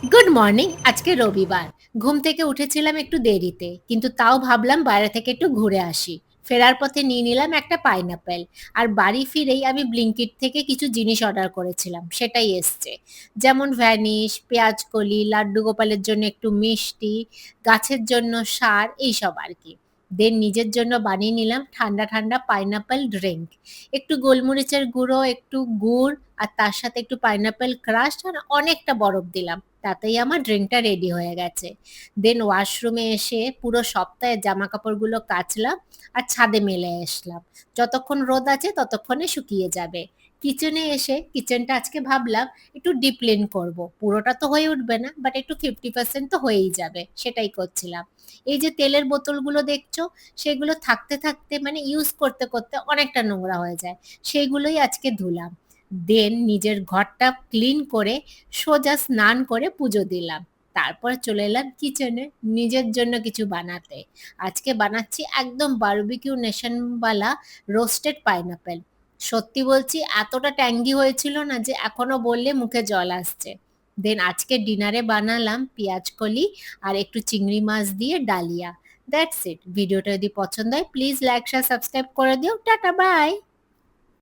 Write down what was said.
Good morning. আজকে রবিবার। ঘুম থেকে উঠেছিলাম একটু দেরিতে, কিন্তু তাও ভাবলাম বাইরে থেকে একটু ঘুরে আসি। ফেরার পথে নিয়ে নিলাম একটা পাইনাপেল। আর বাড়ি ফিরেই আমি ব্লিঙ্কিট থেকে কিছু জিনিস অর্ডার করেছিলাম, সেটাই এসছে। যেমন ভ্যানিশ, পেঁয়াজ কলি, লাড্ডু গোপালের জন্য একটু মিষ্টি, গাছের জন্য সার, এইসব আর কি। দেন নিজের জন্য বানিয়ে নিলাম ঠান্ডা ঠান্ডা পাইনাপেল ড্রিঙ্ক। একটু গোলমরিচের গুঁড়ো, একটু গুড়, আর তার সাথে একটু পাইনাপেল ক্রাশ আর অনেকটা বরফ দিলাম। তাতেই আমার ড্রিঙ্কটা রেডি হয়ে গেছে। দেন ওয়াশরুমে এসে পুরো সপ্তাহের জামা কাপড়গুলো কাচলাম আর ছাদে মেলে আসলাম। যতক্ষণ রোদ আছে ততক্ষণে শুকিয়ে যাবে। কিচেনে এসে কিচেনটা আজকে ভাবলাম একটু ডিপ ক্লিন করবো। পুরোটা তো হয়ে উঠবে না, বাট একটু 50% তো হয়েই যাবে, সেটাই করছিলাম। এই যে তেলের বোতলগুলো দেখছো, সেগুলো থাকতে থাকতে মানে ইউজ করতে করতে অনেকটা নোংরা হয়ে যায়। সেইগুলোই আজকে ধুলাম। দেন নিজের ঘরটা ক্লিন করে সোজা স্নান করে পুজো দিলাম। তারপর চলে এলাম কিচেনে নিজের জন্য কিছু বানাতে। আজকে বানাচ্ছি একদম বারবিকিউ নেশনওয়ালা রোস্টেড পাইনাপেল। সত্যি বলছি, এতটা ট্যাঙ্গি হয়েছিল না যে এখনো বললে মুখে জল আসছে। দেন আজকে ডিনারে বানালাম পেঁয়াজ কলি আর একটু চিংড়ি মাছ দিয়ে ডালিয়া। That's it. ভিডিওটা যদি পছন্দ হয় প্লিজ লাইক শেয়ার সাবস্ক্রাইব করে দিও। Tata, by.